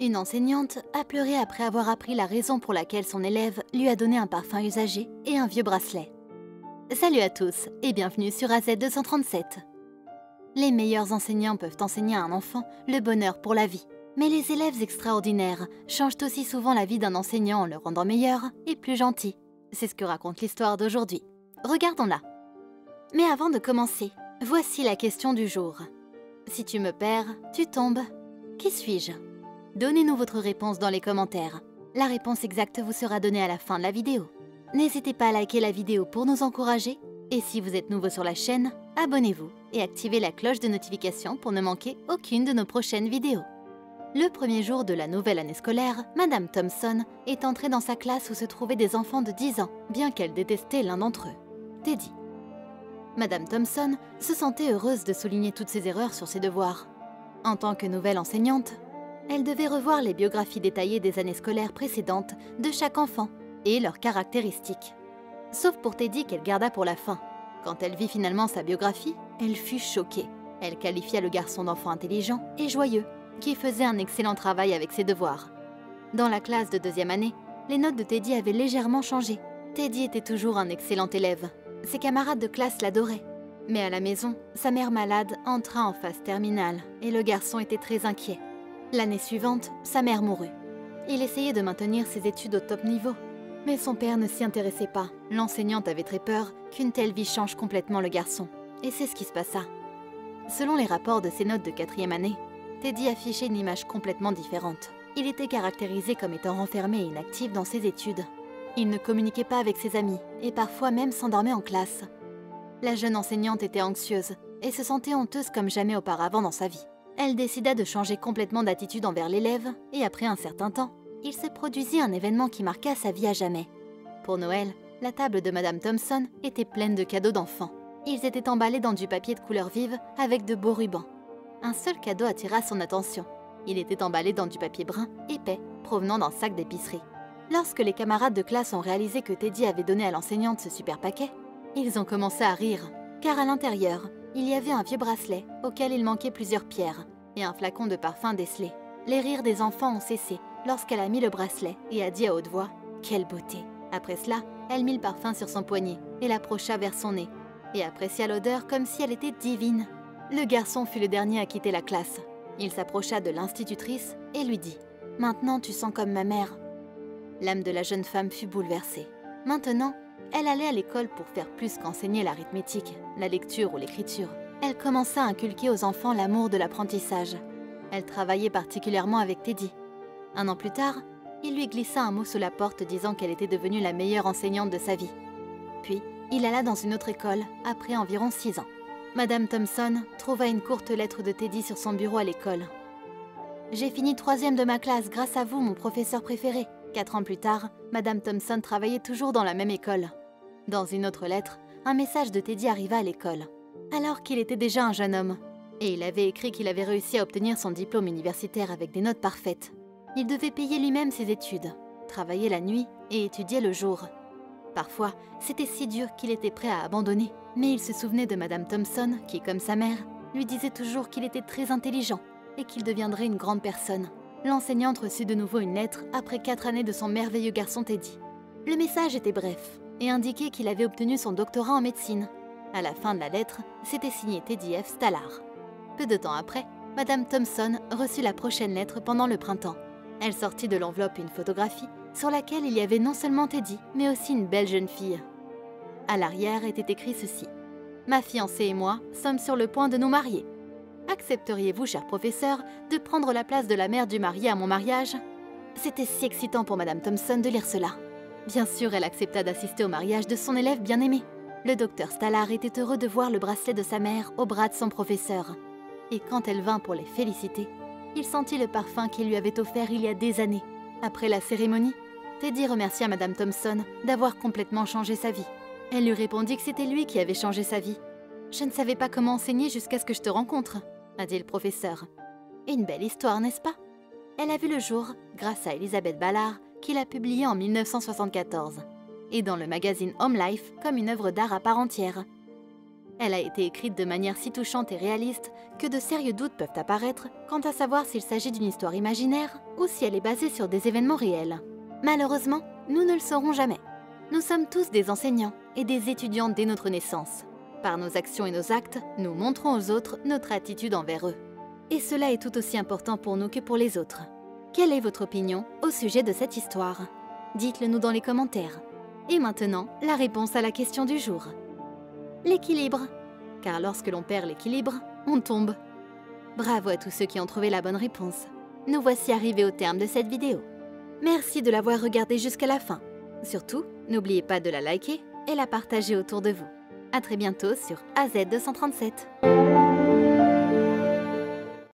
Une enseignante a pleuré après avoir appris la raison pour laquelle son élève lui a donné un parfum usagé et un vieux bracelet. Salut à tous et bienvenue sur AZ237. Les meilleurs enseignants peuvent enseigner à un enfant le bonheur pour la vie. Mais les élèves extraordinaires changent aussi souvent la vie d'un enseignant en le rendant meilleur et plus gentil. C'est ce que raconte l'histoire d'aujourd'hui. Regardons-la. Mais avant de commencer, voici la question du jour. Si tu me perds, tu tombes. Qui suis-je? Donnez-nous votre réponse dans les commentaires. La réponse exacte vous sera donnée à la fin de la vidéo. N'hésitez pas à liker la vidéo pour nous encourager. Et si vous êtes nouveau sur la chaîne, abonnez-vous et activez la cloche de notification pour ne manquer aucune de nos prochaines vidéos. Le premier jour de la nouvelle année scolaire, Madame Thompson est entrée dans sa classe où se trouvaient des enfants de 10 ans, bien qu'elle détestait l'un d'entre eux, Teddy. Madame Thompson se sentait heureuse de souligner toutes ses erreurs sur ses devoirs. En tant que nouvelle enseignante, elle devait revoir les biographies détaillées des années scolaires précédentes de chaque enfant et leurs caractéristiques. Sauf pour Teddy qu'elle garda pour la fin. Quand elle vit finalement sa biographie, elle fut choquée. Elle qualifia le garçon d'enfant intelligent et joyeux, qui faisait un excellent travail avec ses devoirs. Dans la classe de deuxième année, les notes de Teddy avaient légèrement changé. Teddy était toujours un excellent élève. Ses camarades de classe l'adoraient. Mais à la maison, sa mère malade entra en phase terminale et le garçon était très inquiet. L'année suivante, sa mère mourut. Il essayait de maintenir ses études au top niveau. Mais son père ne s'y intéressait pas. L'enseignante avait très peur qu'une telle vie change complètement le garçon. Et c'est ce qui se passa. Selon les rapports de ses notes de quatrième année, Teddy affichait une image complètement différente. Il était caractérisé comme étant renfermé et inactif dans ses études. Il ne communiquait pas avec ses amis et parfois même s'endormait en classe. La jeune enseignante était anxieuse et se sentait honteuse comme jamais auparavant dans sa vie. Elle décida de changer complètement d'attitude envers l'élève et après un certain temps, il se produisit un événement qui marqua sa vie à jamais. Pour Noël, la table de Madame Thompson était pleine de cadeaux d'enfants. Ils étaient emballés dans du papier de couleur vive avec de beaux rubans. Un seul cadeau attira son attention. Il était emballé dans du papier brun, épais, provenant d'un sac d'épicerie. Lorsque les camarades de classe ont réalisé que Teddy avait donné à l'enseignante ce super paquet, ils ont commencé à rire, car à l'intérieur, il y avait un vieux bracelet auquel il manquait plusieurs pierres et un flacon de parfum décelé. Les rires des enfants ont cessé lorsqu'elle a mis le bracelet et a dit à haute voix « Quelle beauté !» Après cela, elle mit le parfum sur son poignet et l'approcha vers son nez et apprécia l'odeur comme si elle était divine. Le garçon fut le dernier à quitter la classe. Il s'approcha de l'institutrice et lui dit « Maintenant, tu sens comme ma mère. » L'âme de la jeune femme fut bouleversée. Maintenant, elle allait à l'école pour faire plus qu'enseigner l'arithmétique, la lecture ou l'écriture. Elle commença à inculquer aux enfants l'amour de l'apprentissage. Elle travaillait particulièrement avec Teddy. Un an plus tard, il lui glissa un mot sous la porte disant qu'elle était devenue la meilleure enseignante de sa vie. Puis, il alla dans une autre école après environ 6 ans. Madame Thompson trouva une courte lettre de Teddy sur son bureau à l'école. « J'ai fini 3e de ma classe grâce à vous, mon professeur préféré. » 4 ans plus tard, Madame Thompson travaillait toujours dans la même école. Dans une autre lettre, un message de Teddy arriva à l'école, alors qu'il était déjà un jeune homme. Et il avait écrit qu'il avait réussi à obtenir son diplôme universitaire avec des notes parfaites. Il devait payer lui-même ses études, travailler la nuit et étudier le jour. Parfois, c'était si dur qu'il était prêt à abandonner. Mais il se souvenait de Madame Thompson qui, comme sa mère, lui disait toujours qu'il était très intelligent et qu'il deviendrait une grande personne. L'enseignante reçut de nouveau une lettre après 4 années de son merveilleux garçon Teddy. Le message était bref et indiquait qu'il avait obtenu son doctorat en médecine. À la fin de la lettre, c'était signé Teddy F. Stallard. Peu de temps après, Madame Thompson reçut la prochaine lettre pendant le printemps. Elle sortit de l'enveloppe une photographie sur laquelle il y avait non seulement Teddy, mais aussi une belle jeune fille. À l'arrière était écrit ceci. « Ma fiancée et moi sommes sur le point de nous marier. Accepteriez-vous, cher professeur, de prendre la place de la mère du marié à mon mariage ?» C'était si excitant pour Madame Thompson de lire cela. Bien sûr, elle accepta d'assister au mariage de son élève bien-aimé. Le docteur Stallard était heureux de voir le bracelet de sa mère au bras de son professeur. Et quand elle vint pour les féliciter, il sentit le parfum qu'il lui avait offert il y a des années. Après la cérémonie, Teddy remercia Madame Thompson d'avoir complètement changé sa vie. Elle lui répondit que c'était lui qui avait changé sa vie. « Je ne savais pas comment enseigner jusqu'à ce que je te rencontre », a dit le professeur. Une belle histoire, n'est-ce pas? Elle a vu le jour grâce à Elisabeth Ballard, qui l'a publiée en 1974, et dans le magazine Home Life comme une œuvre d'art à part entière. Elle a été écrite de manière si touchante et réaliste que de sérieux doutes peuvent apparaître quant à savoir s'il s'agit d'une histoire imaginaire ou si elle est basée sur des événements réels. Malheureusement, nous ne le saurons jamais. Nous sommes tous des enseignants et des étudiants dès notre naissance. Par nos actions et nos actes, nous montrons aux autres notre attitude envers eux. Et cela est tout aussi important pour nous que pour les autres. Quelle est votre opinion au sujet de cette histoire? Dites-le nous dans les commentaires. Et maintenant, la réponse à la question du jour. L'équilibre. Car lorsque l'on perd l'équilibre, on tombe. Bravo à tous ceux qui ont trouvé la bonne réponse. Nous voici arrivés au terme de cette vidéo. Merci de l'avoir regardée jusqu'à la fin. Surtout, n'oubliez pas de la liker et la partager autour de vous. À très bientôt sur AZ237.